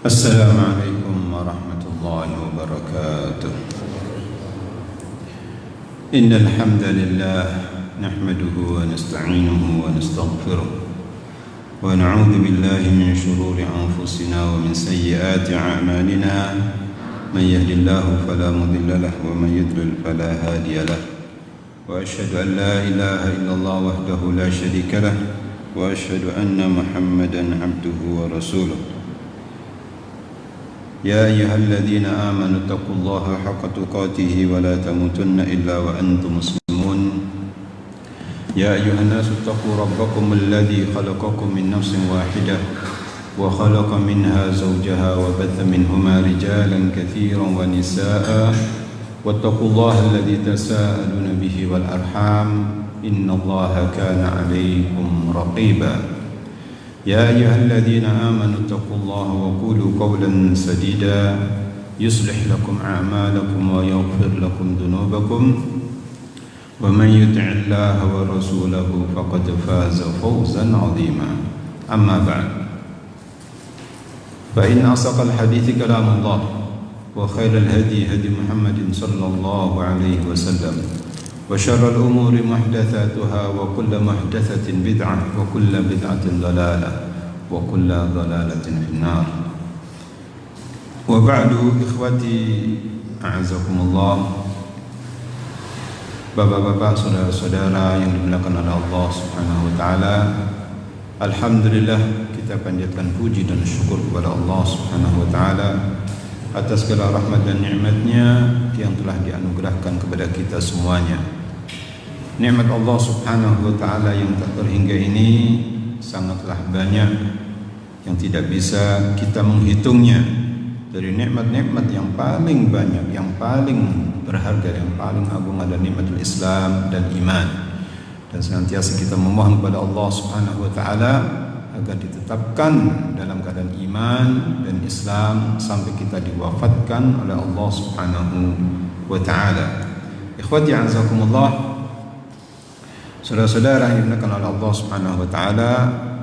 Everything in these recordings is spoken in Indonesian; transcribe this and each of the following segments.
السلام عليكم ورحمة الله وبركاته. إن الحمد لله نحمده ونستعينه ونستغفره ونعوذ بالله من شرور أنفسنا ومن سيئات أعمالنا. من يهد الله فلا مضل له ومن يضلل فلا هادي له. وأشهد أن لا إله إلا الله وحده لا شريك له وأشهد أن محمدا عبده ورسوله. يا أيها الذين آمنوا اتقوا الله حق تقاته ولا تموتن إلا وأنتم مسلمون. يا أيها الناس اتقوا ربكم الذي خلقكم من نفس واحدة وخلق منها زوجها وبث منهما رجالا كثيرا ونساء واتقوا الله الذي تساءلون به والأرحام إن الله كان عليكم رقيبا. يا أيها الذين آمنوا اتقوا الله وقولوا قولا سديدا يصلح لكم أعمالكم ويغفر لكم ذنوبكم ومن يطع الله ورسوله فقد فاز فوزا عظيما. أما بعد، فإن أصدق الحديث كلام الله وخير الهدي هدي محمد صلى الله عليه وسلم وشر الأمور محدثاتها وكل محدثة بدعة وكل بدعة ضلالة وكل ضلالة في النار. وبعد، إخوتي أعزكم الله, bapak-bapak, saudara-saudara yang dimuliakan oleh Allah Subhanahu wa taala, alhamdulillah kita panjatkan puji dan syukur kepada Allah Subhanahu wa taala atas segala rahmat dan nikmat-Nya yang telah dianugerahkan kepada kita semuanya. Nikmat Allah Subhanahu wa taala yang tak terhingga ini sangatlah banyak yang tidak bisa kita menghitungnya. Dari nikmat-nikmat yang paling banyak, yang paling berharga, yang paling agung adalah nikmatul Islam dan iman. Dan senantiasa kita memohon kepada Allah Subhanahu wa taala agar ditetapkan dalam keadaan iman dan Islam sampai kita diwafatkan oleh Allah Subhanahu wa taala. Ikhwati azakumullah, saudara-saudara yang dimuliakan oleh Allah Subhanahu wa taala,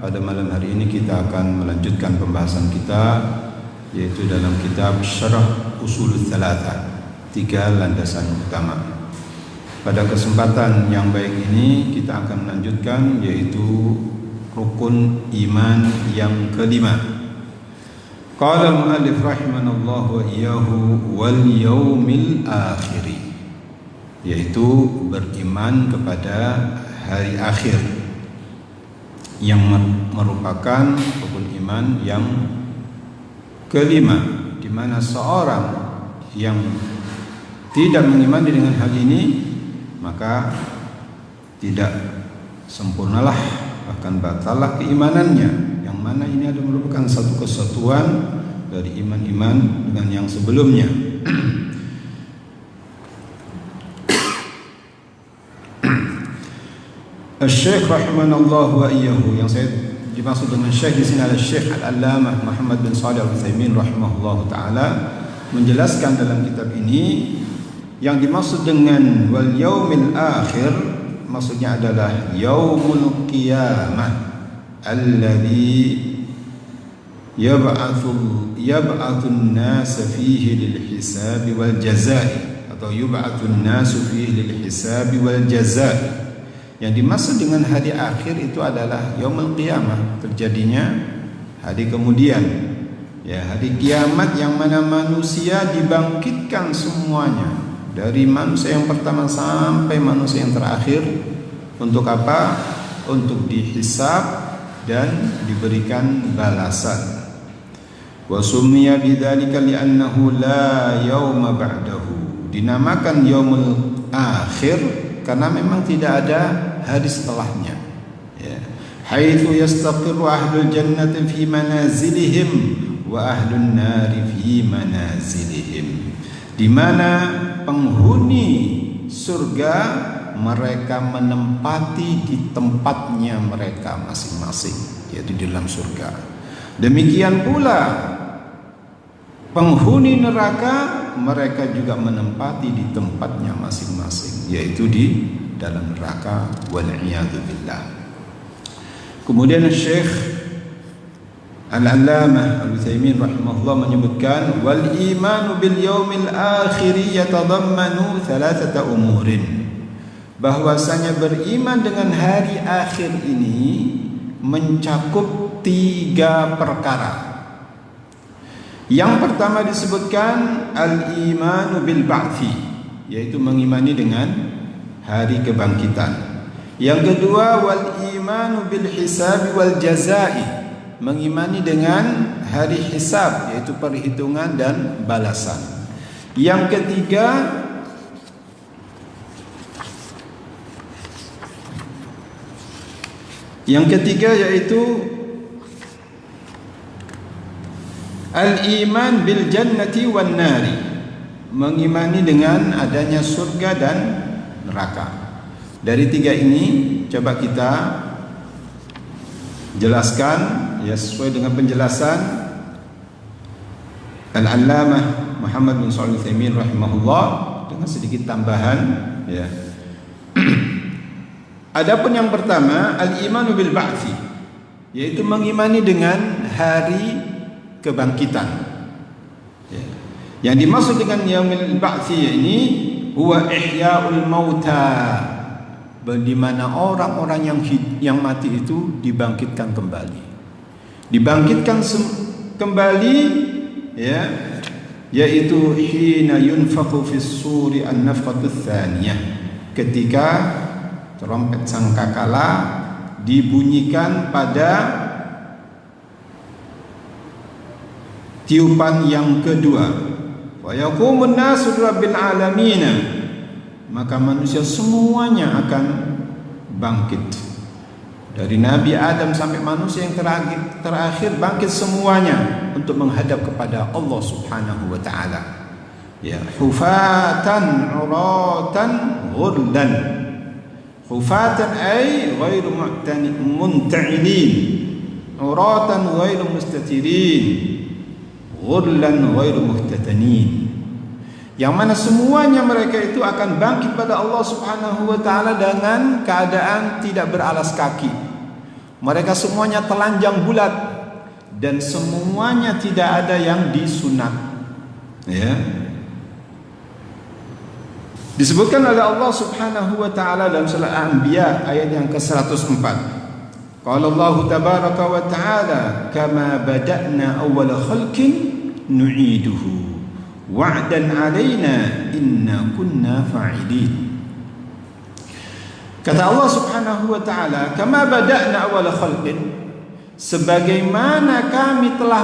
pada malam hari ini kita akan melanjutkan pembahasan kita, yaitu dalam kitab Syarah Ushul Tsalatsa, 3 landasan utama. Pada kesempatan yang baik ini kita akan melanjutkan yaitu rukun iman yang kelima. Qala al-muallif rahimanallahu wa iyyahu wal yaumil akhir, yaitu beriman kepada hari akhir, yang merupakan rukun iman yang kelima, di mana seorang yang tidak mengimani dengan hal ini maka tidak sempurnalah, bahkan batallah keimanannya, yang mana ini adalah merupakan satu kesatuan dari iman-iman dengan yang sebelumnya. Syekh rahimanallahu wa iyyahu, yang saya dimaksud dengan Syekh di sini adalah Syekh Al-Allamah Muhammad bin Shalih Al-Utsaimin rahimahullahu taala, menjelaskan dalam kitab ini yang dimaksud dengan wal yaumil akhir maksudnya adalah yaumul qiyamah alladzi yab'atsun nas fihi lil hisab wal jazaa'i, atau yub'atsun nas fihi lil hisab wal jazaa'i. Yang dimaksud dengan hari akhir itu adalah yaumul qiyamah, terjadinya hari kemudian, ya, hari kiamat yang mana manusia dibangkitkan semuanya, dari manusia yang pertama sampai manusia yang terakhir. Untuk apa? Untuk dihisab dan diberikan balasan. Wa summiya bidzalika li'annahu la yauma ba'dahu, dinamakan yaumul akhir karena memang tidak ada hari setelahnya, ya. Haitsu yastaqirru ahlul jannati fi manazilihim wa ahlun nari fi manazilihim, di mana penghuni surga mereka menempati di tempatnya mereka masing-masing, yaitu di dalam surga. Demikian pula penghuni neraka, mereka juga menempati di tempatnya masing-masing, yaitu di dalam neraka, wal'iyadu billah. Kemudian Syekh Al-Allamah Al-Utsaimin rahimahullah menyebutkan wal imanu bil yaumil akhir yatadammanu thalathata umurin, bahwasanya beriman dengan hari akhir ini mencakup 3 perkara. Yang pertama disebutkan al-imanu bil ba'thi, yaitu mengimani dengan hari kebangkitan. Yang kedua wal imanu bil hisab wal jazai, mengimani dengan hari hisab, yaitu perhitungan dan balasan. Yang ketiga yaitu al-iman bil jannati wan nari, mengimani dengan adanya surga dan neraka. Dari 3 ini coba kita jelaskan ya sesuai dengan penjelasan Al-Allamah Muhammad bin Shalih Al-Utsaimin rahimahullah dengan sedikit tambahan ya. Adapun yang pertama al-imanu bil ba'thi, yaitu mengimani dengan hari kebangkitan ya. Yang dimaksud dengan yaumil ba'thi ini huwa ihya'ul mauta, di mana orang-orang yang mati itu dibangkitkan kembali. Dibangkitkan kembali ya, yaitu hina yunfakhu fis suri an-nafqatuts tsaniyah, ketika trompet sangkakala dibunyikan pada tiupan yang kedua. Wa yaqumun nasu rabbil alamin, maka manusia semuanya akan bangkit. Dari Nabi Adam sampai manusia yang terakhir bangkit semuanya untuk menghadap kepada Allah Subhanahu wa taala. Ya, hufatan uratan ghurlan. Hufatan ay ghairu munta'ilin, uratan ghairu mustatirin, ghurlan ghairu muhtatanin. Yang mana semuanya mereka itu akan bangkit pada Allah Subhanahu wa taala dengan keadaan tidak beralas kaki. Mereka semuanya telanjang bulat dan semuanya tidak ada yang disunat. Ya. Disebutkan oleh Allah Subhanahu wa taala dalam surah Al-Anbiya ayat yang ke-104. Qala Allah tabaraka wa taala kama bada'na awwala khalqin nu'iduhu wa'dan 'alaina inna kunna fa'ilin. Kata Allah Subhanahu wa taala, kama bada'na awwala khalqin, sebagaimana kami telah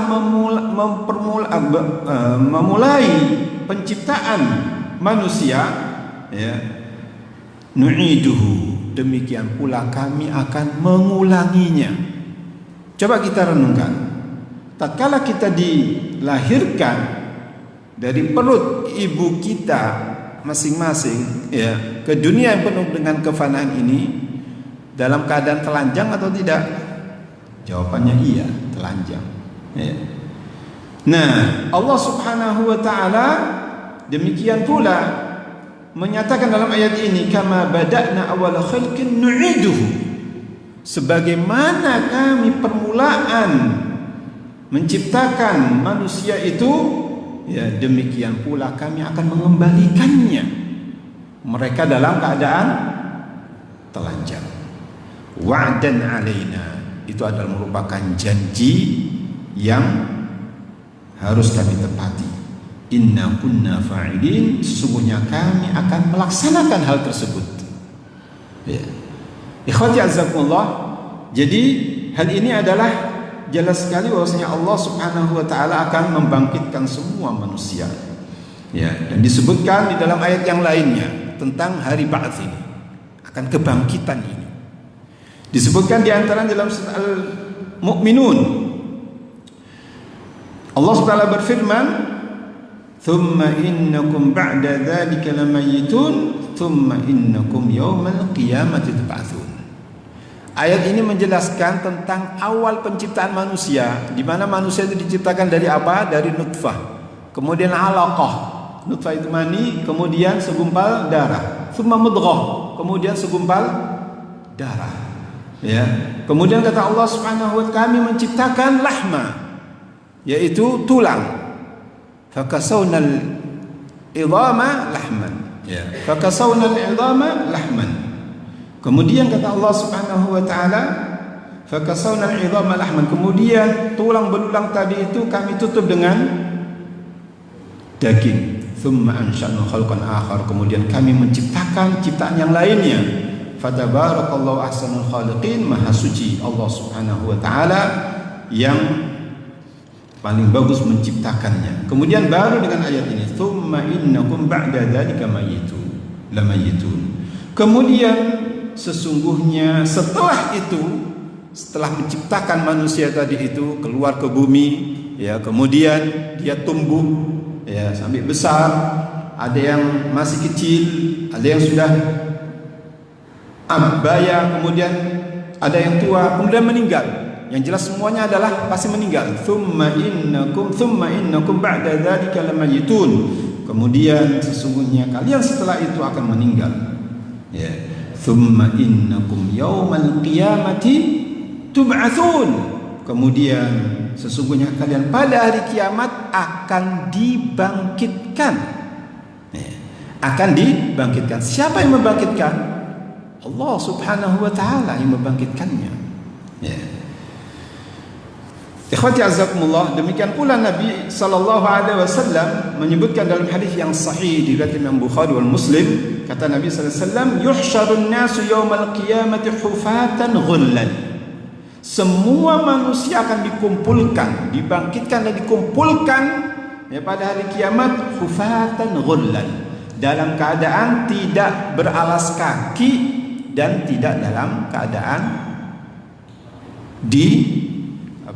memulai penciptaan manusia ya, nu'iduhu, demikian pula kami akan mengulanginya. Coba kita renungkan, tatkala kita dilahirkan dari perut ibu kita masing-masing ya, ke dunia yang penuh dengan kefanaan ini, dalam keadaan telanjang atau tidak? Jawabannya iya, telanjang ya. Nah, Allah Subhanahu wa taala demikian pula menyatakan dalam ayat ini kama bada'na awwala khalqin nu'iduhu, sebagaimana kami permulaan menciptakan manusia itu, ya demikian pula kami akan mengembalikannya mereka dalam keadaan telanjang. Wa'dan 'alaina, itu adalah merupakan janji yang harus kami tepati. Inna kunna fa'ilin, sesungguhnya kami akan melaksanakan hal tersebut. Ya. Ikhwati azzakumullah, jadi hal ini adalah jelas sekali bahwasanya Allah Subhanahu wa taala akan membangkitkan semua manusia. Ya, dan disebutkan di dalam ayat yang lainnya tentang hari ba'ats ini, akan kebangkitan ini. Disebutkan di antara dalam surah Al-Mu'minun, Allah Subhanahu wa taala berfirman, "Tsumma innakum ba'da dzalika lamayitun, tsumma innakum yaumal qiyamati tub'atsun." Ayat ini menjelaskan tentang awal penciptaan manusia, di mana manusia itu diciptakan dari apa? Dari nutfah, kemudian alaqah, nutfah itu mani, kemudian segumpal darah, tsumma mudghah, kemudian segumpal darah. Ya. Kemudian kata Allah Subhanahu wa taala, kami menciptakan lahma, yaitu tulang. Fakasawnal idhama lahman. Ya. Fakasawnal idhama lahman. Kemudian kata Allah Subhanahu wa taala, fakasawnal idhama lahman. Kemudian tulang belulang tadi itu kami tutup dengan daging. Thumma ansha'na khalqan akhar. Kemudian kami menciptakan ciptaan yang lainnya. Fatabarakallahu ahsanul khaliqin. Maha suci Allah Subhanahu wa taala yang paling bagus menciptakannya. Kemudian baru dengan ayat ini, thumma innakum ba'da dzalika lamayitun. Kemudian sesungguhnya setelah itu, setelah menciptakan manusia tadi itu keluar ke bumi, ya, kemudian dia tumbuh, ya, sampai besar, ada yang masih kecil, ada yang sudah abaya, kemudian ada yang tua, kemudian meninggal. Yang jelas semuanya adalah pasti meninggal. Thumma innakum ba'da dzalika lamayitun. Kemudian sesungguhnya kalian setelah itu akan meninggal. Ya. Thumma innakum yaumal qiyamati tub'atsun. Kemudian sesungguhnya kalian pada hari kiamat akan dibangkitkan. Ya. Akan dibangkitkan. Siapa yang membangkitkan? Allah Subhanahu wa taala yang membangkitkannya. Ya. Ikhwati azzakumullah, demikian pula Nabi sallallahu alaihi wasallam menyebutkan dalam hadis yang sahih diriwayatkan Imam Bukhari wal Muslim, kata Nabi sallallahu alaihi wasallam, yuhsyarun nasu yaumal qiyamati hufatan ghullan. Semua manusia akan dikumpulkan, dibangkitkan dan dikumpulkan, ya, pada hari kiamat hufatan ghullan, dalam keadaan tidak beralas kaki dan tidak dalam keadaan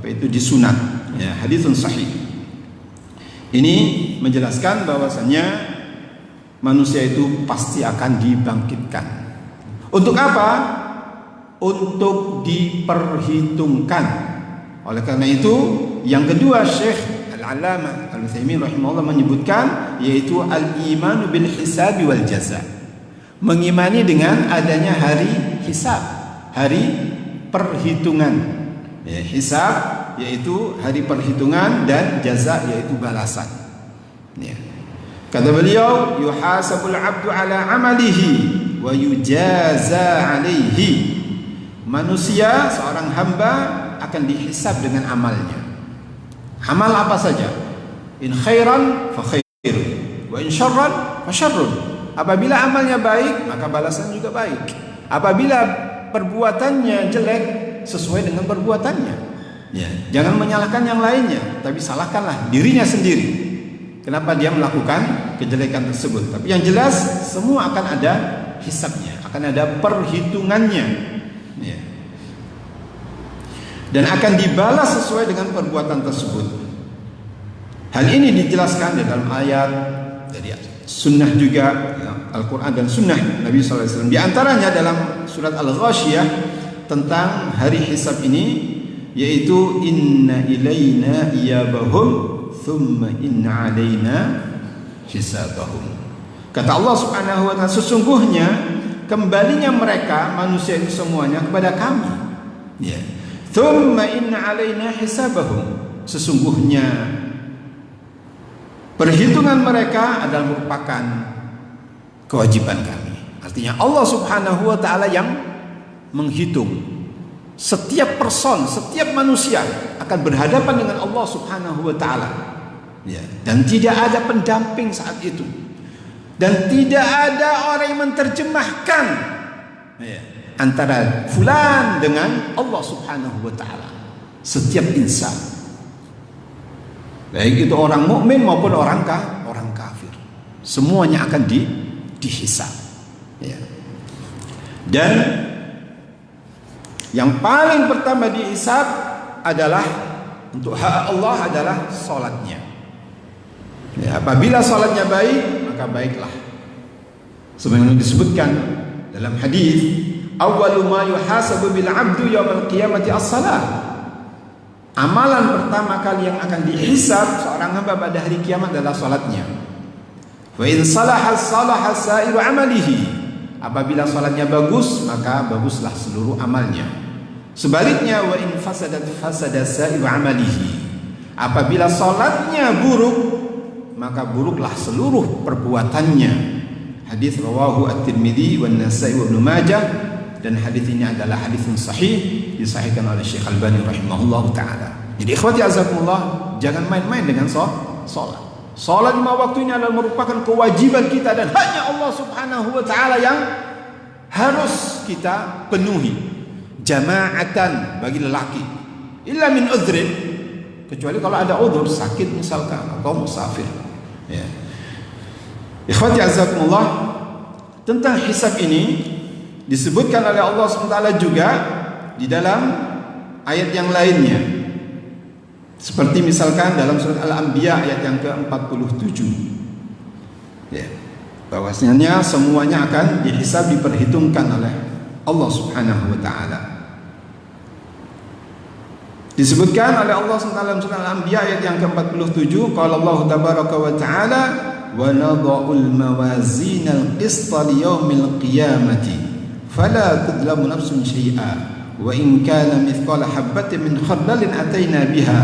disunat, ya, haditsun sahih. Ini menjelaskan bahwasannya manusia itu pasti akan dibangkitkan. Untuk apa? Untuk diperhitungkan. Oleh karena itu, yang kedua Syekh Al-Allamah Al-Utsaimin rahimahullah menyebutkan, yaitu al-imanu bil hisabi wal jaza. Mengimani dengan adanya hari hisab, hari perhitungan. Ya, hisab yaitu hari perhitungan, dan jaza yaitu balasan. Ya. Kata beliau, yuhasabul abdu ala amalihi wa yujaza alaihi. Manusia, seorang hamba akan dihisab dengan amalnya. Amal apa saja? In khairan fa khair, wa in syarran fa syarrun. Apabila amalnya baik, maka balasan juga baik. Apabila perbuatannya jelek, sesuai dengan perbuatannya. Ya, jangan menyalahkan yang lainnya, tapi salahkanlah dirinya sendiri. Kenapa dia melakukan kejelekan tersebut? Tapi yang jelas semua akan ada hisabnya, akan ada perhitungannya. Ya. Dan akan dibalas sesuai dengan perbuatan tersebut. Hal ini dijelaskan di dalam ayat dari sunnah juga, ya, Al-Quran dan sunnah Nabi SAW. Di antaranya dalam surat Al-Ghasyiyah tentang hari hisab ini, yaitu inna ilaina iyabahum thumma inna alaina hisabahum. Kata Allah Subhanahu wa taala, sesungguhnya kembalinya mereka manusia itu semuanya kepada kami. Ya. Thumma inna alaina hisabahum. Sesungguhnya perhitungan mereka adalah merupakan kewajiban kami. Artinya Allah Subhanahu wa taala yang menghitung. Setiap person, setiap manusia akan berhadapan dengan Allah Subhanahu wa taala. Ya, dan tidak ada pendamping saat itu. Dan tidak ada orang yang menerjemahkan, ya, antara fulan dengan Allah Subhanahu wa taala. Setiap insan, baik itu orang mukmin maupun orang kafir, semuanya akan dihisab. Ya. Dan yang paling pertama dihisab adalah untuk hak Allah adalah salatnya. Ya, apabila salatnya baik, maka baiklah. Sebagaimana disebutkan dalam hadis, awwalu ma yuhasabu bil 'abdu yaumil qiyamati as-salah. Amalan pertama kali yang akan dihisab seorang hamba pada hari kiamat adalah salatnya. Wa in salaha sa'iru amalihi. Apabila salatnya bagus, maka baguslah seluruh amalnya. Sebaliknya, wa in fasadat fasada sa'iru amalihi. Apabila salatnya buruk, maka buruklah seluruh perbuatannya. Hadis rawahu At-Tirmidzi wan Nasa'i wa Ibnu Majah, dan hadis ini adalah hadis yang sahih, disahihkan oleh Syekh Albani rahimahullahu taala. Jadi ikhwati azakumullah, jangan main-main dengan salat. Salat 5 waktu ini adalah merupakan kewajiban kita dan hanya Allah Subhanahu wa taala yang harus kita penuhi. Jama'atan bagi lelaki, illa min udhrin, kecuali kalau ada udzur, sakit misalkan atau musafir. Ya. Ikhwati azakumullah, tentang hisab ini disebutkan oleh Allah SWT juga di dalam ayat yang lainnya, seperti misalkan dalam surat Al-Anbiya ayat yang ke-47, ya, bahwasanya semuanya akan dihisab, diperhitungkan oleh Allah Subhanahu wa taala. Disebutkan oleh Allah SWT dalam surah Al-Anbiya ayat yang ke-47, qala Allah tabaraka wa ta'ala, wa nadha'ul mawazinal qista liyaumil qiyamati fala tudlamu nafsun syai'a wa in kana mithqala habatin min khardalin ataina biha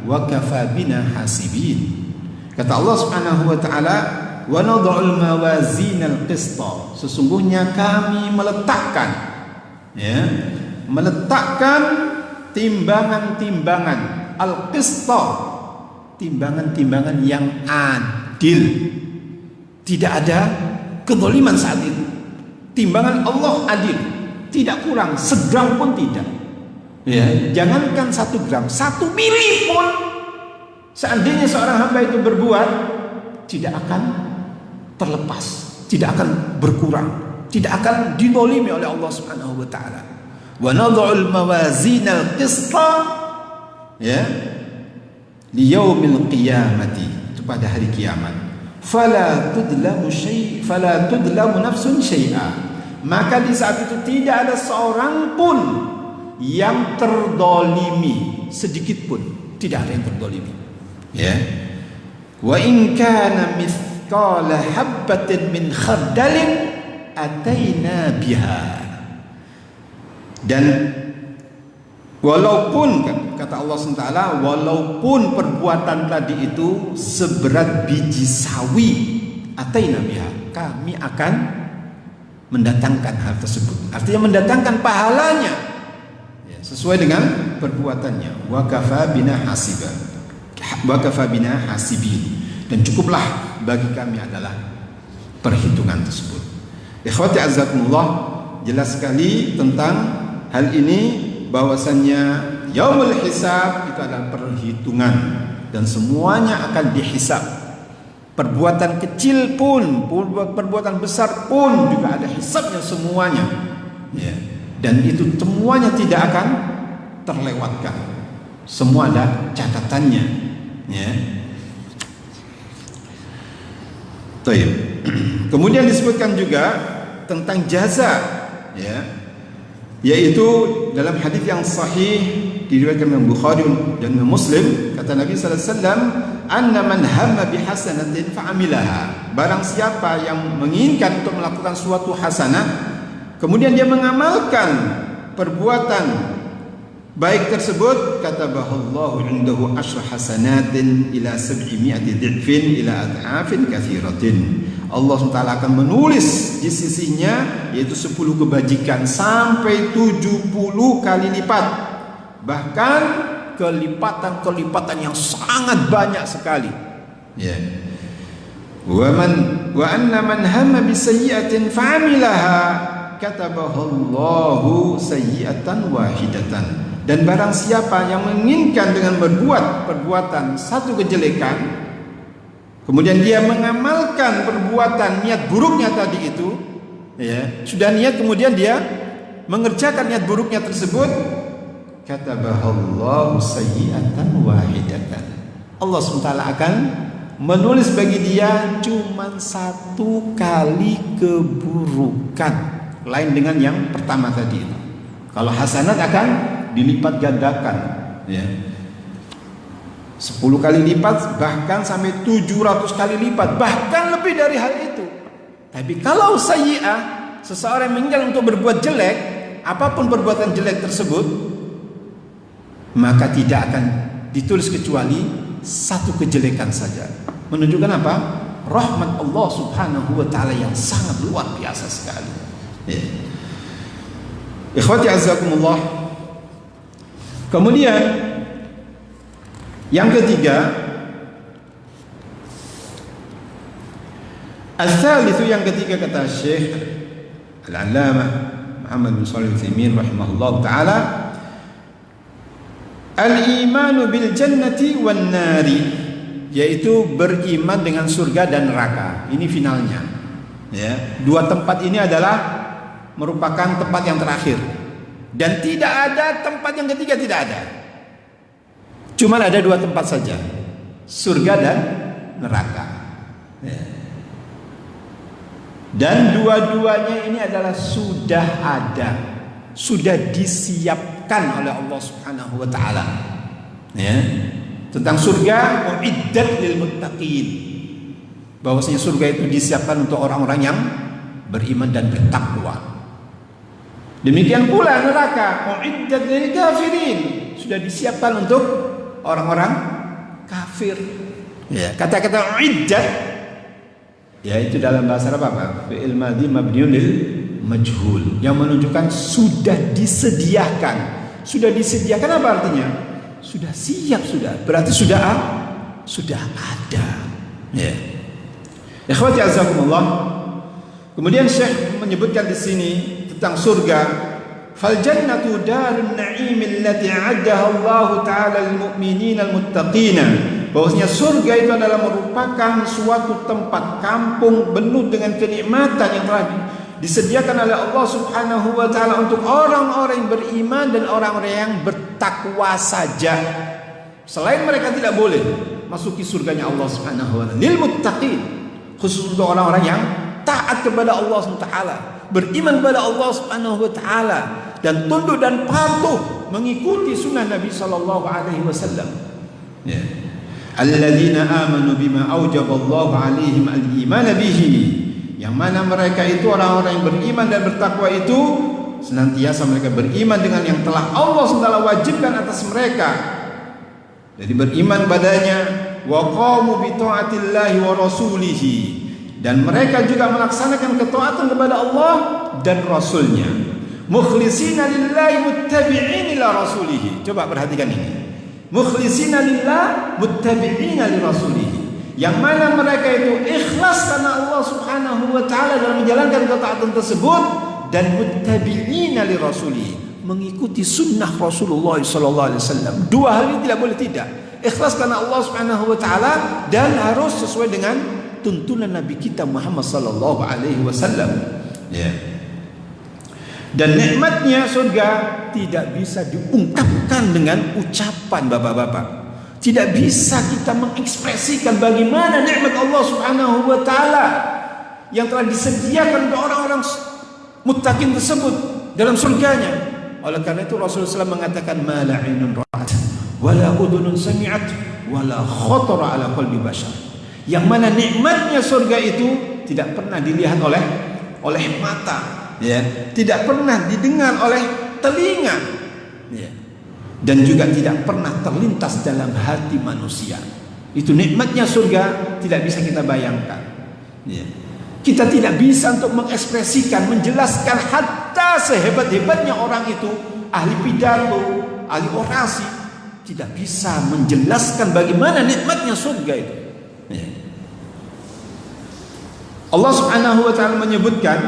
wa kafa bina hasibin. Kata Allah Subhanahu wa taala, wa nadha'ul mawazinal qista, sesungguhnya kami meletakkan, ya, meletakkan timbangan-timbangan al-qista, timbangan-timbangan yang adil. Tidak ada kezaliman saat itu. Timbangan Allah adil, tidak kurang segram pun tidak. Ya, jangankan 1 gram, 1 mili pun seandainya seorang hamba itu berbuat, tidak akan terlepas, tidak akan berkurang, tidak akan dizalimi oleh Allah Subhanahu wa taala. Wa nadha'ul mawazinal qista, ya, li yaumil qiyamati, itu pada hari kiamat. Fala tudlamu nafsun syai'a, maka di saat itu tidak ada seorang pun yang terdolimi, sedikit pun tidak ada yang terdolimi, ya. Wa in kana mithqala habbatin min khardalin ataina biha, dan walaupun, kata Allah SWT, walaupun perbuatan tadi itu seberat biji sawi, ataina biha, kami akan mendatangkan hal tersebut. Artinya mendatangkan pahalanya, ya, sesuai dengan perbuatannya. Wa kafa bina hasiba, wa kafa bina hasibin, dan cukuplah bagi kami adalah perhitungan tersebut. Ikhwati azakumullah, jelas sekali tentang hal ini, bahwasannya yaumul hisab itu adalah perhitungan dan semuanya akan dihisab. Perbuatan kecil pun, perbuatan besar pun juga ada hisabnya semuanya, ya. Dan itu semuanya tidak akan terlewatkan, semua ada catatannya, ya. Baik. Kemudian disebutkan juga tentang jaza, ya, yaitu dalam hadis yang sahih diriwayatkan oleh Bukhari dan Muslim, kata Nabi sallallahu alaihi wasallam, anna man hamma bihasanatin fa'amilaha, barang siapa yang menginginkan untuk melakukan suatu hasanah kemudian dia mengamalkan perbuatan baik tersebut, katabahallahu indahu asyra hasanatin ila 700 dhifin ila adhafin katsiratin, Allah SWT akan menulis di sisinya yaitu 10 kebajikan sampai 70 kali lipat, bahkan kelipatan-kelipatan yang sangat banyak sekali, ya. Wa anna man hamma bi sayyi'atin fa'amilaha katabahallahu sayyi'atan wahidatan, dan barang siapa yang menginginkan dengan berbuat perbuatan satu kejelekan kemudian dia mengamalkan perbuatan niat buruknya tadi itu, ya, sudah niat kemudian dia mengerjakan niat buruknya tersebut, katabahallahu sayyi'atan wahidatan, Allah SWT akan menulis bagi dia cuma 1 kali keburukan, lain dengan yang pertama tadi itu. Kalau hasanat akan dilipat gandakan, ya, 10 kali lipat, bahkan sampai 700 kali lipat, bahkan lebih dari hal itu. Tapi kalau sayyi'ah, seseorang yang meninggal untuk berbuat jelek, apapun perbuatan jelek tersebut, maka tidak akan ditulis kecuali satu kejelekan saja. Menunjukkan apa? Rahmat Allah Subhanahu wa taala yang sangat luar biasa sekali. Ya. Ikhwati azzakumullah. Kemudian yang ketiga, al-thalithu, yang ketiga kata Syekh Al-Allamah Muhammad bin Shalih Al-Utsaimin rahimahullah taala, al-imanu bil jannati wan nari, yaitu beriman dengan surga dan neraka. Ini finalnya. Ya, dua tempat ini adalah merupakan tempat yang terakhir, dan tidak ada tempat yang ketiga, tidak ada. Cuma ada dua tempat saja, surga dan neraka. Ya. Dan dua-duanya ini adalah sudah ada, sudah disiapkan oleh Allah Subhanahu wa taala. Ya. Tentang surga, uiddat lil muttaqin, bahwasanya surga itu disiapkan untuk orang-orang yang beriman dan bertakwa. Demikian pula neraka, uiddat lil kafirin, sudah disiapkan untuk orang-orang kafir. Ya, kata-kata uiddat, ya itu dalam bahasa Arab apa? Fi'il madhi mabniun lil majhul, yang menunjukkan sudah disediakan. Sudah disediakan apa artinya? Sudah siap, sudah. Berarti sudah ada. Ya. Ikhwati azakumullah. Kemudian Syekh menyebutkan di sini tentang surga, fal jannatu darun na'im allati 'addaha Allah taala lil mu'minin al muttaqin, bahwasanya surga itu adalah merupakan suatu tempat kampung penuh dengan kenikmatan yang telah disediakan oleh Allah Subhanahu wa taala untuk orang-orang yang beriman dan orang-orang yang bertakwa saja. Selain mereka tidak boleh masuki surganya Allah Subhanahu wa taala. Lil muttaqin, khusus untuk orang-orang yang taat kepada Allah Subhanahu wa taala, beriman kepada Allah Subhanahu wa taala, dan tunduk dan patuh mengikuti sunnah Nabi sallallahu alaihi wasallam. Ya. Alladzina amanu bima aujaballahu alaihim al-iman bihi, yang mana mereka itu orang-orang yang beriman dan bertakwa itu senantiasa mereka beriman dengan yang telah Allah SWT wajibkan atas mereka. Jadi beriman padanya, wa qamu bi ta'atillahi wa rasulihi, dan mereka juga melaksanakan ketaatan kepada Allah dan Rasulnya. Mukhlisina lillahi muttabi'in ila rasulihi. Coba perhatikan ini. Mukhlisina lillah muttabi'in li rasulihi, yang mana mereka itu ikhlas karena Allah Subhanahu wa taala dalam menjalankan ketaatan tersebut, dan muttabi'ina li rasulihi, mengikuti sunnah Rasulullah sallallahu alaihi wasallam. Dua hal ini tidak boleh tidak. Ikhlas karena Allah Subhanahu wa taala dan harus sesuai dengan tuntunan Nabi kita Muhammad sallallahu alaihi wasallam. Ya. Dan nikmatnya surga tidak bisa diungkapkan dengan ucapan, Bapak-bapak. Tidak bisa kita mengekspresikan bagaimana nikmat Allah Subhanahu wa taala yang telah disediakan untuk orang-orang muttaqin tersebut dalam surganya. Oleh karena itu Rasulullah SAW mengatakan, ma la 'ainun ra'at wa la udhunun sami'at wa la khatara 'ala qalbi bashar. Yang mana nikmatnya surga itu tidak pernah dilihat oleh mata, ya, tidak pernah didengar oleh telinga, ya, dan juga tidak pernah terlintas dalam hati manusia. Itu nikmatnya surga, tidak bisa kita bayangkan, ya. Kita tidak bisa untuk mengekspresikan, menjelaskan, hatta sehebat-hebatnya orang itu, ahli pidato, ahli orasi, tidak bisa menjelaskan bagaimana nikmatnya surga itu, ya. Allah Subhanahu wa taala menyebutkan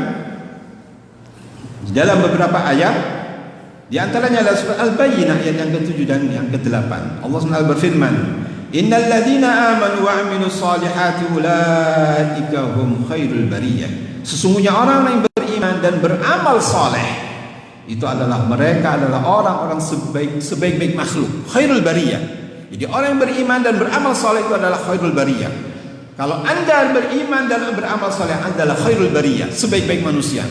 dalam beberapa ayat, di antaranya adalah surat Al-Bayyinah ayat yang ke-7 dan yang ke-8. Allah SWT berfirman, innal ladzina amanu wa 'amilus solihati ulaika hum khairul bariyah. Sesungguhnya orang yang beriman dan beramal saleh itu adalah mereka adalah orang-orang sebaik-baik makhluk, khairul bariyah. Jadi orang yang beriman dan beramal saleh itu adalah khairul bariyah. Kalau Anda beriman dan beramal saleh, Anda adalah khairul bariyah, sebaik-baik manusia,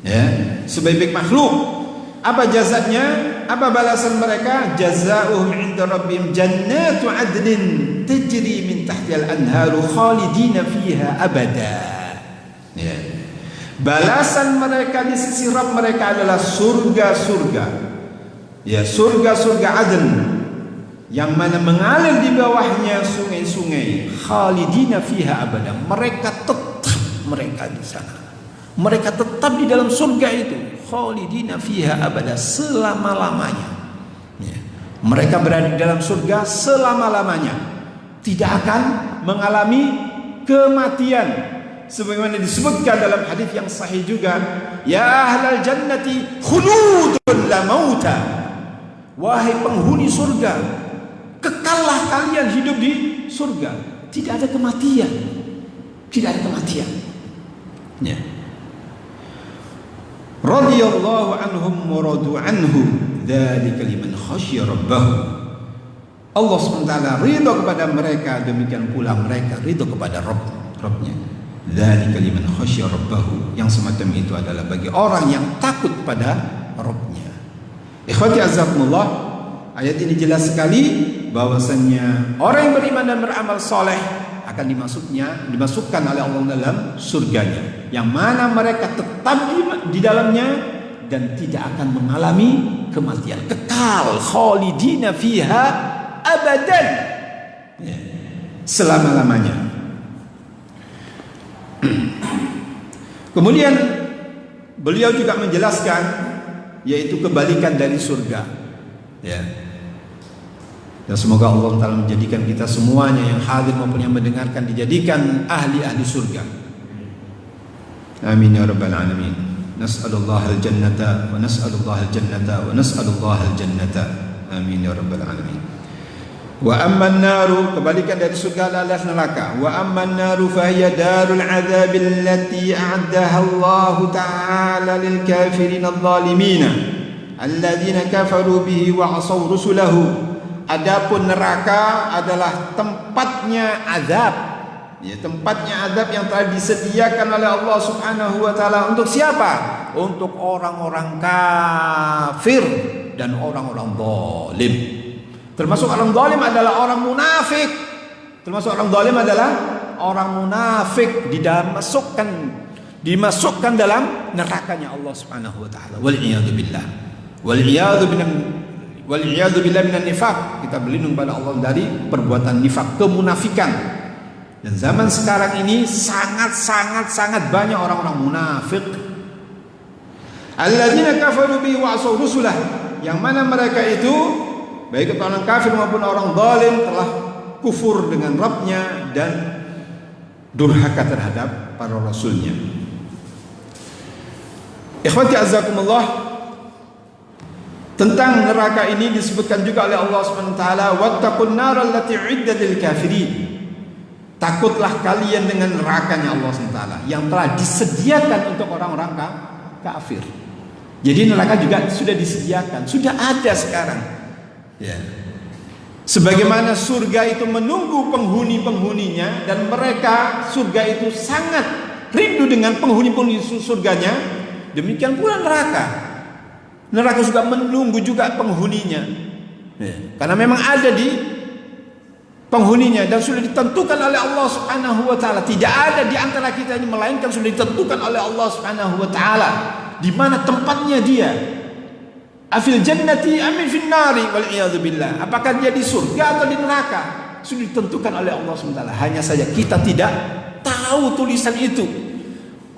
ya, sebaik-baik makhluk. Apa jazanya? Apa balasan mereka? Jazaohum 'inda rabbihim jannatu 'adnin tajri min tahtihal anharu khalidina fiha abada. Ya. Balasan mereka di sisi Rabb mereka adalah surga-surga Ya, surga-surga Aden yang mana mengalir di bawahnya sungai-sungai, khalidina fiha abada. Mereka tetap di sana. Mereka tetap di dalam surga itu, khalidina fiha abada, selama-lamanya. Ya. Mereka berada di dalam surga selama-lamanya, tidak akan mengalami kematian. Sebagaimana disebutkan dalam hadis yang sahih juga, ya ahlal jannati khuludun la mauta. Wahai penghuni surga, kekallah kalian hidup di surga, tidak ada kematian. Tidak ada kematian. Ya. Radhiyallahu anhum wa radu anhu, dzalika liman khasyiya rabbahu. Allah SWT ridha kepada mereka, demikian pula mereka ridha kepada Rabbnya. Dzalika liman khasyiya rabbahu, yang semacam itu adalah bagi orang yang takut pada Rabbnya. Ikhwati azakumullah, ayat ini jelas sekali bahwasannya orang yang beriman dan beramal soleh akan dimasukkan oleh Allah dalam surganya, yang mana mereka tetap di dalamnya dan tidak akan mengalami kematian, kekal, khalidina fiha abadan, ya, selama-lamanya. Kemudian beliau juga menjelaskan, yaitu kebalikan dari surga, ya. Dan semoga Allah Ta'ala menjadikan kita semuanya yang hadir maupun yang mendengarkan dijadikan ahli-ahli surga. Amin ya rabbal alamin. Nas'alullahal jannata wa nas'alullahal jannata wa nas'alullahal jannata. Amin ya rabbal alamin. Wa amman naru, kebalikan dari surga adalah neraka. Wa amman naru fahiya darul adzab allati a'addaha Allah Ta'ala lil kafirin adh-dhalimin alladzina kafaru bihi wa 'asaw rusulahu. Adapun neraka adalah tempatnya azab, ya, tempatnya azab yang telah disediakan oleh Allah Subhanahu wa Ta'ala untuk siapa? Untuk orang-orang kafir dan orang-orang zalim. Termasuk orang zalim adalah orang munafik. Termasuk orang zalim adalah orang munafik, dimasukkan dalam nerakanya Allah Subhanahu wa Ta'ala. Wal iyadu billah. Wal iyadu billah minan nifaq. Kita berlindung pada Allah dari perbuatan nifak, kemunafikan. Dan zaman sekarang ini sangat banyak orang-orang munafik. Alladzina kafaru bihi wa asaw rusulah, yang mana mereka itu baik orang kafir maupun orang zalim telah kufur dengan Rabbnya dan durhaka terhadap para rasulnya. Ikhwati azakumullah, tentang neraka ini disebutkan juga oleh Allah SWT, wattaqun nar allati uiddat lil kafirin. Takutlah kalian dengan nerakanya Allah SWT yang telah disediakan untuk orang-orang kafir. Jadi neraka juga sudah disediakan, sudah ada sekarang, ya. Sebagaimana surga itu menunggu penghuni-penghuninya, dan mereka surga itu sangat rindu dengan penghuni-penghuni surganya, demikian pula neraka. Neraka juga menunggu juga penghuninya, ya. Karena memang ada di penghuninya dan sudah ditentukan oleh Allah Subhanahu wa Ta'ala. Tidak ada di antara kita ini melainkan sudah ditentukan oleh Allah Subhanahu wa Ta'ala di mana tempatnya dia. Afil jannati amin fin nari wal iyadu billah. Apakah dia di surga atau di neraka? Sudah ditentukan oleh Allah Subhanahu wa Ta'ala. Hanya saja kita tidak tahu tulisan itu.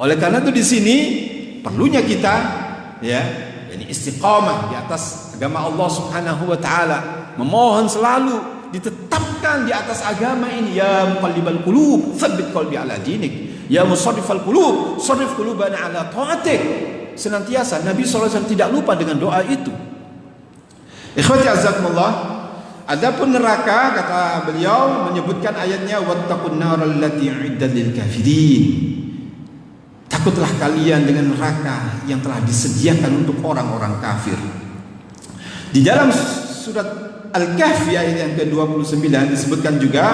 Oleh karena itu di sini perlunya kita, ya, ini istiqamah di atas agama Allah Subhanahu wa Ta'ala, memohon selalu ditetapkan di atas agama ini. Ya muqallibal qulub tsabbit qalbi ala dinik, ya musarrifal qulub sarrif qulubana ala ta'atik. Senantiasa Nabi SAW tidak lupa dengan doa itu. Ikhwati azakumullah, adapun neraka, kata beliau menyebutkan ayatnya, wattaqun nar allati uiddat lil kafirin. Takutlah kalian dengan neraka yang telah disediakan untuk orang-orang kafir. Di dalam surat Al-Kahfi ayat yang ke-29 disebutkan juga,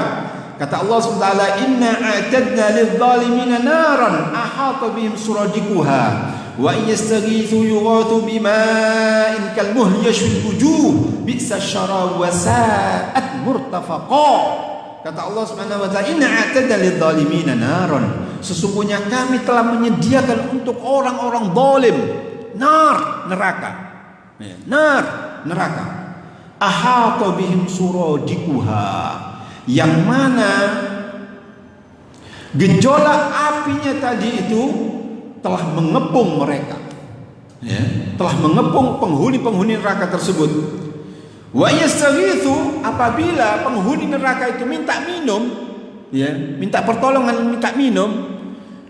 kata Allah SWT, inna a'tadna lidh-dhalimina naran ahata bihim suradiquha wa in yastaghithu yughathu bima'in kalmuhli yashwi al-wujuh bi'sa syarab wa sa'at murtafaqa. Kata Allah Subhanahu wa Ta'ala, inna a'tadna lidh-dhalimina naran, sesungguhnya kami telah menyediakan untuk orang-orang zalim neraka. Nar, neraka. Ahata bihim suradiquha, yang mana gejolak apinya tadi itu telah mengepung mereka, ya, telah mengepung penghuni-penghuni neraka tersebut. Wa yastaghithu, apabila penghuni neraka itu minta minum, ya, minta pertolongan, minta minum,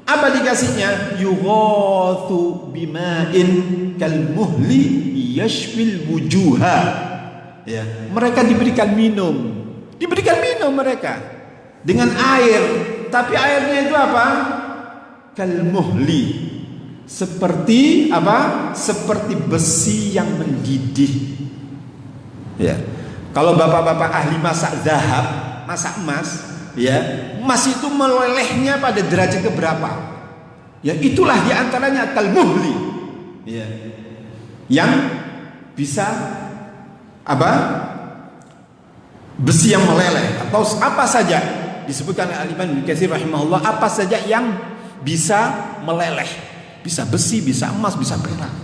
apa dikasihnya? Yughathu bima'in kalmuhli yashfil wujuha, ya, mereka diberikan minum mereka dengan air, tapi airnya itu apa? Kalmuhli, seperti apa? Seperti besi yang mendidih. Ya, kalau bapak-bapak ahli masak zahab, masak emas, ya, emas itu melelehnya pada derajat keberapa? Ya, itulah diantaranya kalmuhli, ya, yang bisa apa? Besi yang meleleh, atau apa saja disebutkan oleh Imam Ibnu Katsir rahimahullah, apa saja yang bisa meleleh, bisa besi, bisa emas, bisa perak.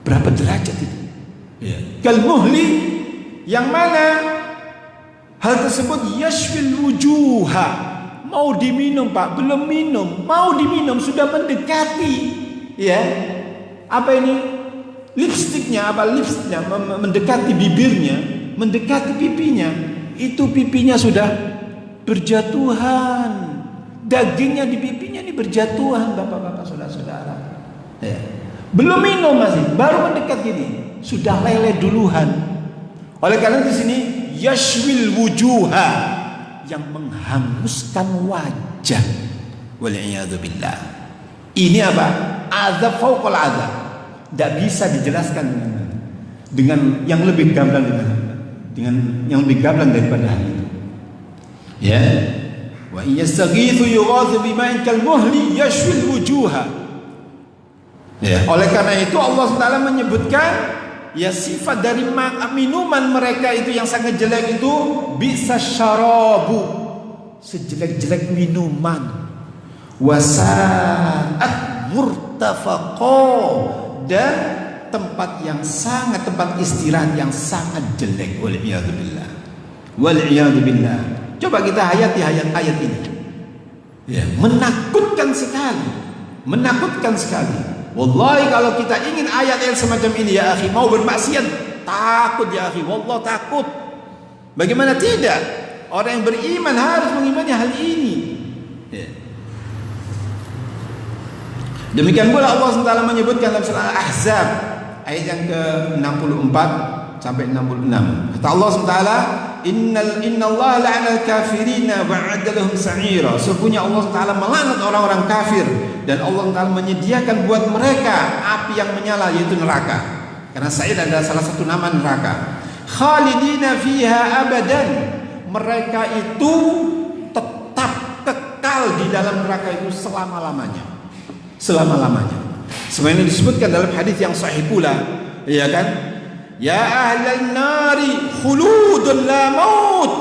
Berapa derajat itu? Ya. Kalmuhli, yang mana hal tersebut yashfil wujuha, mau diminum Pak, belum minum, mau diminum sudah mendekati, ya, apa ini, lipstiknya, apa lipstiknya mendekati bibirnya, mendekati pipinya, itu pipinya sudah berjatuhan, dagingnya di pipinya ini berjatuhan, bapak-bapak, saudara-saudara, ya. Belum minum masih, baru mendekat gini, sudah leleh duluan. Oleh karena di sini yashwil wujuha, yang menghanguskan wajah. Wal'iyadzubillah. Ini apa? Azab fauqal azab. Tidak bisa dijelaskan dengan yang lebih gamblang, dengan yang lebih gamblang daripada hal itu. Ya. Wa yastaghithu yughathu bima'in kalmuhli yashwil wujuha. Ya. Oleh karena itu Allah SWT menyebutkan, ya, sifat dari minuman mereka itu yang sangat jelek itu bisa syarabu, sejelek-jelek minuman, wasa'at murtafaqo, dan tempat yang sangat, tempat istirahat yang sangat jelek. Wal'iyadzubillah, wal'iyadzubillah. Coba kita hayati ayat ini, ya, menakutkan sekali, menakutkan sekali. Wallahi kalau kita ingin ayat-ayat semacam ini, ya akhi, mau bermaksiat takut, ya akhi, wallah takut. Bagaimana tidak? Orang yang beriman harus mengimani hal ini, ya. Demikian pula Allah SWT menyebutkan dalam surah Al-Ahzab ayat yang ke-64 sampai 66. Kata Allah SWT, Innallaha la'anal kafirina wa'adda lahum sa'ira. Sesungguhnya Allah SWT melaknat orang-orang kafir, dan Allah SWT menyediakan buat mereka api yang menyala, yaitu neraka. Karena sa'ir adalah salah satu nama neraka. Khalidina fiha abadan, mereka itu tetap kekal di dalam neraka itu selama-lamanya, selama-lamanya. Sebenarnya disebutkan dalam hadis yang sahih pula, ya kan? Ya ahlal nari khuludun la maut,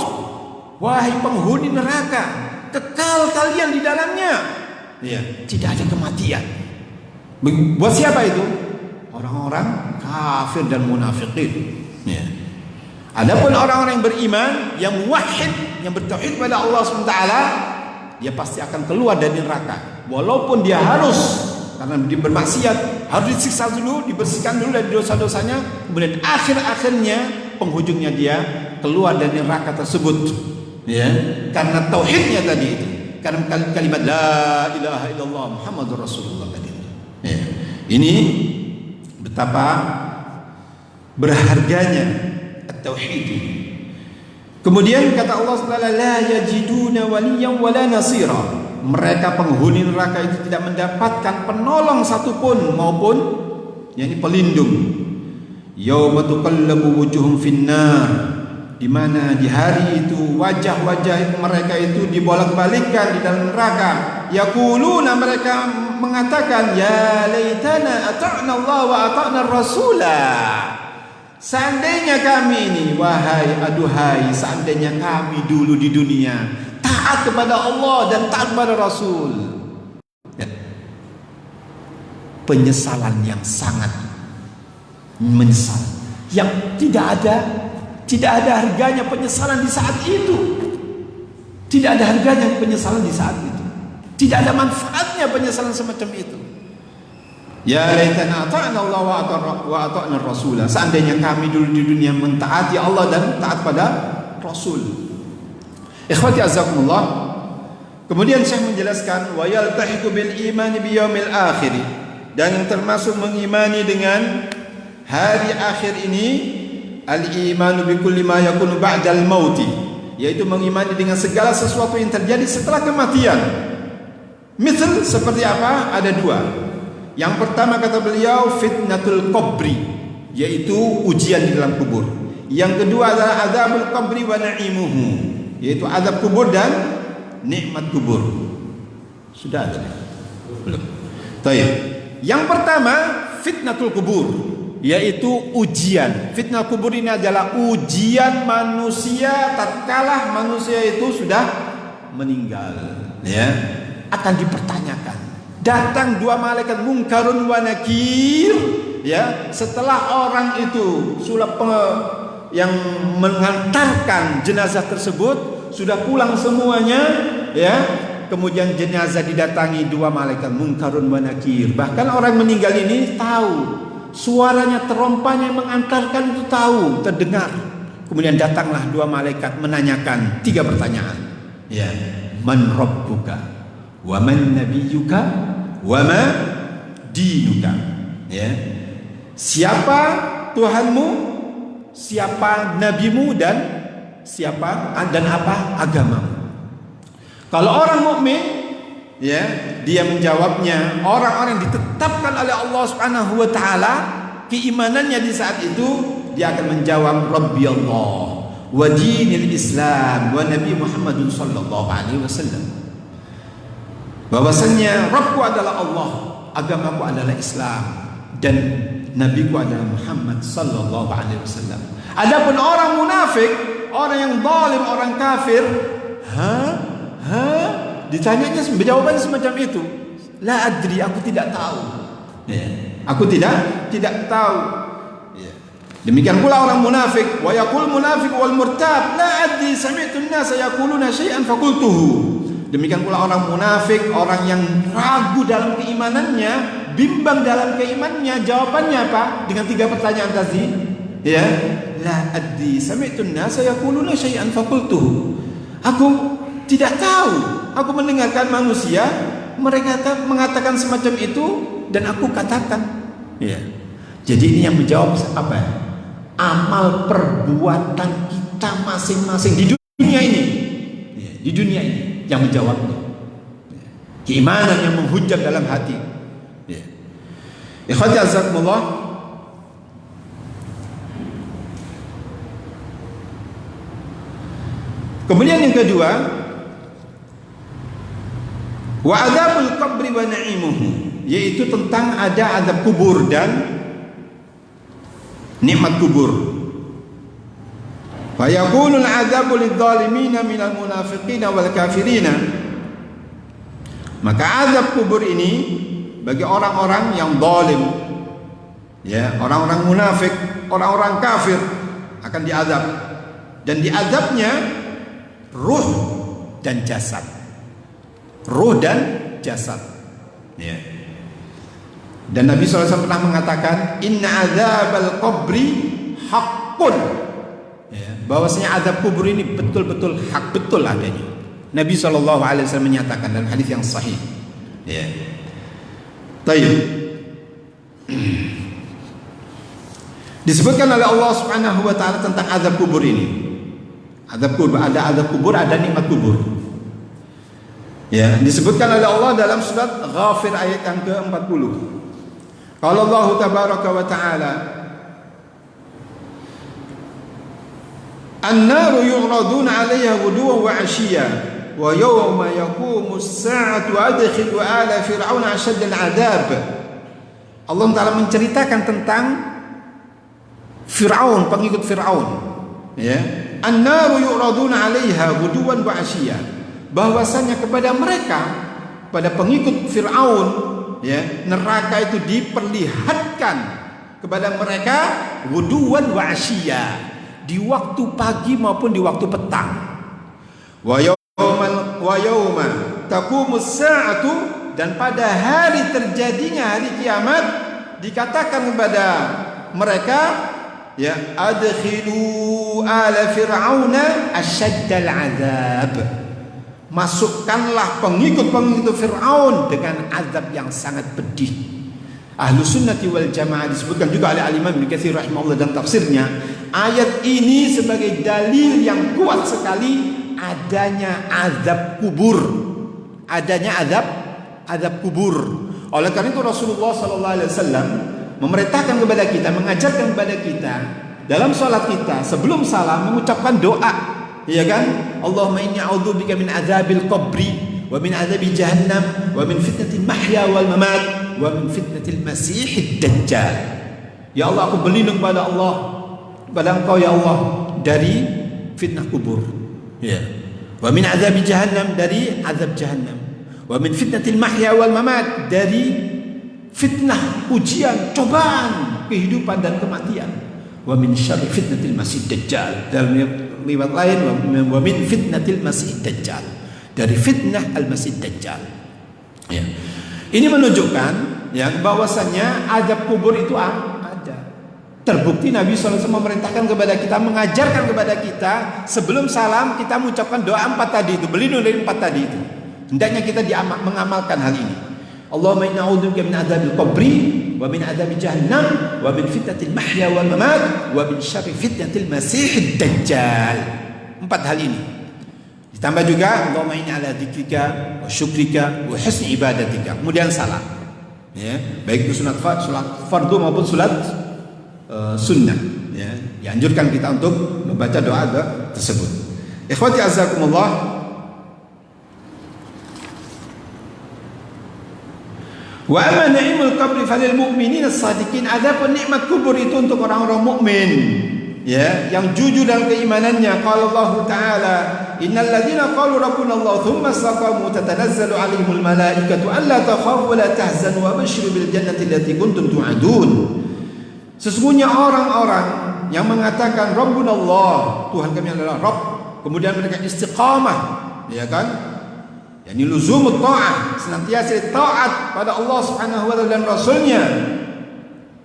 wahai penghuni neraka, kekal kalian di dalamnya, ya, tidak ada kematian. Buat siapa itu? Orang-orang kafir dan munafikin, ya. Adapun orang-orang yang beriman, yang muwahhid, yang bertauhid kepada Allah SWT, dia pasti akan keluar dari neraka, walaupun dia harus, karena dia bermaksiat, harus disiksa dulu, dibersihkan dulu dari dosa-dosanya, kemudian akhir-akhirnya penghujungnya dia keluar dari neraka tersebut, ya, karena tauhidnya tadi itu, karena kalimat la ilaha illallah Muhammadur Rasulullah tadi itu, ya. Ini betapa berharganya at-tauhid. Kemudian kata Allah SWT, la yajiduna waliyan wala nasira. Mereka penghuni neraka itu tidak mendapatkan penolong satupun maupun yakni pelindung. Yauma tuqallabu wujuhum finnar, di mana di hari itu wajah-wajah mereka itu dibolak-balikkan di dalam neraka. Yaquluna, mereka mengatakan, ya laitana ata'na Allah wa ata'na Rasula. Seandainya kami ini, wahai aduhai, seandainya kami dulu di dunia taat kepada Allah dan taat kepada Rasul. Ya. Penyesalan yang sangat menyesal. yang tidak ada harganya penyesalan di saat itu. Tidak ada harganya penyesalan di saat itu. Tidak ada manfaatnya penyesalan semacam itu. Ya laitana ata'na Allah wa ata'na Rasulah. Seandainya kami dulu di dunia mentaati Allah dan taat pada Rasul. Ikhwati azakumullah. Kemudian Syekh menjelaskan wa yaltahiqu bil imani bi yaumil akhir. Dan termasuk mengimani dengan hari akhir ini al-imanu bi kulli ma yakunu ba'dal mauti, yaitu mengimani dengan segala sesuatu yang terjadi setelah kematian. Misal seperti apa? Ada dua. Yang pertama kata beliau fitnatul qabri, yaitu ujian di dalam kubur. Yang kedua adalah azabul qabri wa na'imuhu, yaitu azab kubur dan nikmat kubur. Sudah ada? Belum. Baik. Yang pertama fitnatul kubur, yaitu ujian. Fitnah kubur ini adalah ujian manusia tatkala manusia itu sudah meninggal, ya, akan dipertanyakan. Datang dua malaikat mungkarun wa nakir, ya, setelah orang itu yang mengantarkan jenazah tersebut sudah pulang semuanya, ya, kemudian jenazah didatangi dua malaikat mungkarun wa nakir. Bahkan orang meninggal ini tahu, suaranya terompanya yang mengantarkan itu tahu, terdengar. Kemudian datanglah dua malaikat menanyakan tiga pertanyaan, ya, man rabbuka wa man nabiyyuka wa ma dinuka, ya, siapa Tuhanmu, siapa nabimu, dan apa agamamu. Kalau orang mukmin, ya, dia menjawabnya orang-orang yang ditetapkan oleh Allah Subhanahu wa taala keimanannya di saat itu, dia akan menjawab Rabbi Allah wa dinil Islam wa Nabi Muhammadun sallallahu alaihi wasallam. Bahwasanya Rabbku adalah Allah, agamaku adalah Islam, dan nabiku adalah Muhammad sallallahu alaihi wasallam. Adapun orang munafik, orang yang zalim, orang kafir, ditanyanya jawabannya semacam itu. La adri, aku tidak tahu. Ya, aku tidak tahu. Ya. Demikian pula orang munafik, wa yaqul munafiq wal murtab, la adri sami'tu an-nasa yaquluna syai'an faqultuhu. Demikian pula orang munafik, orang yang ragu dalam keimanannya, bimbang dalam keimanannya, jawabannya apa? Dengan tiga pertanyaan tadi, ya, la adri sami'tu an-nasa yaquluna syai'an faqultuhu. Aku tidak tahu. Aku mendengarkan manusia mereka mengatakan semacam itu dan aku katakan. Ya. Jadi ini yang menjawab apa? Amal perbuatan kita masing-masing di dunia ini. Ya, di dunia ini yang menjawabnya. Ya. Keimanan yang menghujam dalam hati. Ya. Ikhwati azakumullah. Kemudian yang kedua, wa adzabul qabri wa na'imuhu, yaitu tentang ada azab kubur dan nikmat kubur. Fa yakunul adzabu lidzalimina minal munafiqina wal kafirina. Maka azab kubur ini bagi orang-orang yang zalim, ya, orang-orang munafik, orang-orang kafir akan diazab, dan diazabnya ruh dan jasad. Ruh dan jasad, ya. Dan Nabi SAW pernah mengatakan inna adzabal qabri haqqun, ya, bahwasanya azab kubur ini betul-betul hak, betul adanya. Nabi SAW menyatakan dalam hadis yang sahih, ya. Baik. Disebutkan oleh Allah Subhanahu wa taala tentang azab kubur ini. Azab kubur, ada azab kubur, ada nikmat kubur. Ya, disebutkan oleh Allah dalam surat Ghafir ayat yang ke-40. Qala Allah tabaraka wa ta'ala, an-naru yu'raduna 'alayha ghuduwan wa 'ashiyya wa yawma yaqumu as-sa'atu adkhilu ala fir'auna ashadda al-'adab. Allah Ta'ala menceritakan tentang Fir'aun, pengikut Fir'aun, ya. An-naru yu'raduna 'alayha ghuduwan wa 'ashiyya, bahwasanya kepada mereka, pada pengikut Fir'aun, ya, neraka itu diperlihatkan kepada mereka ghuduwan wa asyiya, di waktu pagi maupun di waktu petang. Wa yauma taqumus sa'atu, dan pada hari terjadinya hari kiamat dikatakan kepada mereka, ya, adkhilu ala fir'auna asyaddal azab, masukkanlah pengikut-pengikut Fir'aun dengan azab yang sangat pedih. Ahlu sunnati wal jamaah disebutkan juga oleh Al-Imam Ibnu Katsir rahimahullah dalam tafsirnya, ayat ini sebagai dalil yang kuat sekali adanya azab kubur, adanya azab kubur. Oleh karena itu Rasulullah sallallahu alaihi wasallam memerintahkan kepada kita, mengajarkan kepada kita dalam salat kita sebelum salam mengucapkan doa, ya kan? Allahumma inni a'udzubika min adzabil qabri wa min adzabi jahannam wa min fitnatil mahya wal mamat wa min fitnatil masiihid dajjal. Ya Allah, aku berlindung pada Allah, pada Engkau ya Allah, dari fitnah kubur, ya. Wa min adzabi jahannam, dari azab jahannam. Wa min fitnatil mahya wal mamat, dari fitnah ujian cobaan kehidupan dan kematian. Wa min syarri fitnatil masiihid dajjal, dalam riwayat lain wa min fitnatil masiihid dajjal, dari fitnah al-masiihid dajjal, ya. Ini menunjukkan ya bahwasanya azab kubur itu ada. Terbukti Nabi SAW memerintahkan kepada kita, mengajarkan kepada kita sebelum salam kita mengucapkan doa 4 tadi itu, berlindung dari 4 tadi itu. Hendaknya kita mengamalkan hal ini. Allahumma inna a'udzubika min adzabil qabri wa min adzabi jahannam wa min fitnatil mahya wal mamat wa min syarri fitnatil masiihid dajjal. 4 hal ini. Ditambah juga Allahumma inni ala dzikrika wa syukrika wa husni ibadatika. Kemudian salam. Ya, baik itu salat fardu maupun salat sunnah, ya. Dianjurkan kita untuk membaca doa tersebut. Ikhwati azzakumullah. Wa amma na'imul qabri falil mu'minin as-sadiqin, adapun nikmat kubur itu untuk orang-orang mukmin, ya, yang jujur dalam keimanannya. Qala Allah Ta'ala, innal ladzina qalu rabbuna Allah tsumma istaqamu tatanazzalu 'alaihimul malaikatu alla takhafu wa la tahzanu wa basyiru bil jannati allati kuntum tu'adun. Sesungguhnya orang-orang yang mengatakan rabbuna Allah, Tuhan kami adalah Rabb, kemudian mereka istiqamah, ya kan? Yani luzumut ta'ah, senantiasa taat pada Allah Subhanahu wa taala dan Rasulnya.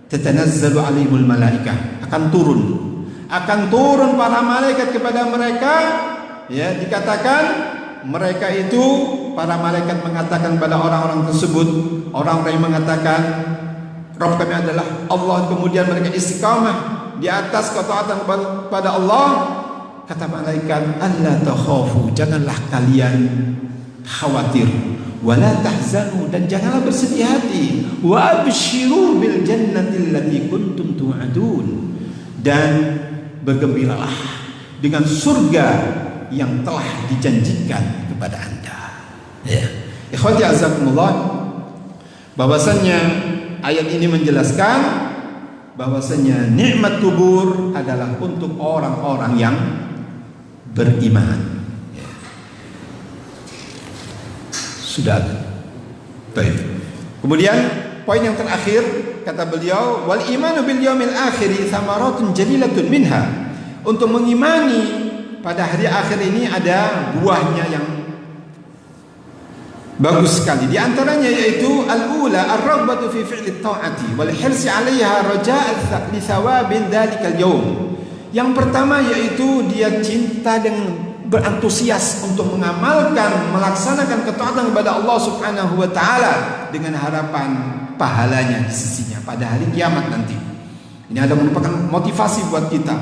Tatanazzalu 'alaihimul malaikah, akan turun para malaikat kepada mereka, ya, dikatakan mereka itu, para malaikat mengatakan pada orang-orang tersebut, orang-orang yang mengatakan Rabb kami adalah Allah, kemudian mereka istiqamah di atas ketaatan kepada Allah, kata malaikat, alla takhafu, janganlah kalian khawatir, wala tahzanu, dan janganlah bersedih hati, wa absyiru bil jannati allati kuntum tu'adun, dan bergembiralah dengan surga yang telah dijanjikan kepada Anda, ya. Ikhwati azakumullah, bahwasannya ayat ini menjelaskan bahwasanya nikmat kubur adalah untuk orang-orang yang beriman. Sudah. Baik. Kemudian poin yang terakhir kata beliau, wal imanu bil yaumil akhir thamaratun jalilatun minha. Untuk mengimani pada hari akhir ini ada buahnya yang bagus sekali. Di antaranya yaitu al-ula ar-raghbatu fi fi'li ta'ati wal hirsi 'alaiha raja'a li thawabil dzalikal yaum. Yang pertama yaitu dia cinta dan berantusias untuk mengamalkan, melaksanakan ketaatan kepada Allah Subhanahu wa taala dengan harapan pahalanya di sisinya pada hari kiamat nanti. Ini ada merupakan motivasi buat kita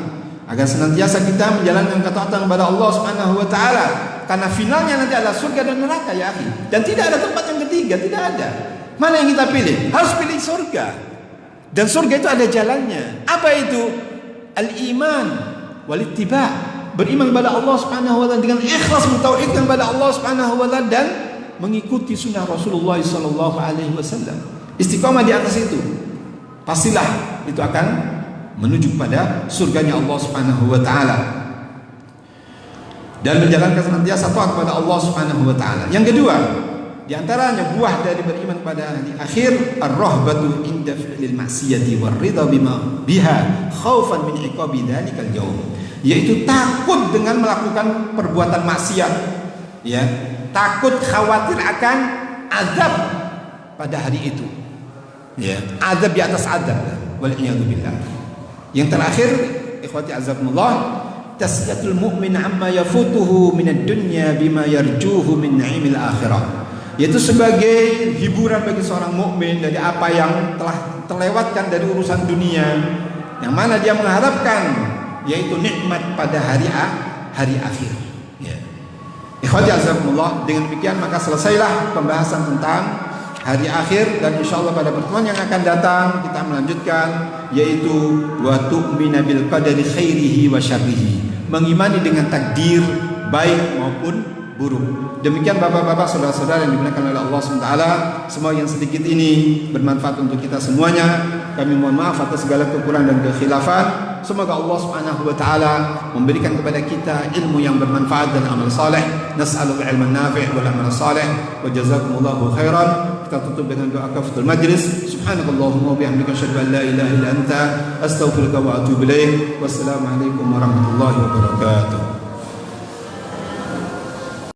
agar senantiasa kita menjalankan ketaatan kepada Allah Subhanahu wa taala, karena finalnya nanti adalah surga dan neraka, ya akhi. Dan tidak ada tempat yang ketiga, tidak ada. Mana yang kita pilih? Harus pilih surga. Dan surga itu ada jalannya. Apa itu? Al-iman wal ittiba'. Beriman kepada Allah Subhanahu wa taala dengan ikhlas mentauhidkan kepada Allah Subhanahu wa taala dan mengikuti sunnah Rasulullah sallallahu alaihi wasallam. Istiqamah di atas itu. Pastilah itu akan menuju pada surganya Allah Subhanahu wa taala. Dan menjalankan senantiasa taat kepada Allah Subhanahu wa taala. Yang kedua, Di antaranya buah dari beriman pada hari akhir ar-rahbatu inda fi'lil ma'siyati war ridha bima biha khaufan min iqabi dzalikal yaum, yaitu takut dengan melakukan perbuatan maksiat, ya, takut khawatir akan azab pada hari itu, ya, azab di atas azab, wal iyadu billah. Yang terakhir, ikhwati azakumullah, tasyatul mu'min amma yafutuhu minad dunya bima yarjuhu min na'imil akhirah, yaitu sebagai hiburan bagi seorang mukmin dari apa yang telah terlewatkan dari urusan dunia, yang mana dia mengharapkan yaitu nikmat pada hari akhir. Ya. Ikhwati azakumullah, dengan demikian maka selesailah pembahasan tentang hari akhir, dan insyaallah pada pertemuan yang akan datang kita melanjutkan yaitu wa tu'mina bil qadari khairihi wa syarrihi, mengimani dengan takdir baik maupun buruk. Demikian bapak-bapak, saudara-saudara yang dimuliakan oleh Allah SWT, semua yang sedikit ini bermanfaat untuk kita semuanya. Kami mohon maaf atas segala kekurangan dan kekhilafan. Semoga Allah SWT memberikan kepada kita ilmu yang bermanfaat dan amal saleh. Nas'alul ilman nafi' wal amal saleh. Wa jazakumullahu khairan. Kita tutup dengan doa kafatul majlis. Subhanakallahumma wa bihamdika asyhadu an la ilaha illa anta astaghfiruka wa atubu ilaik. Wassalamualaikum warahmatullahi wabarakatuh.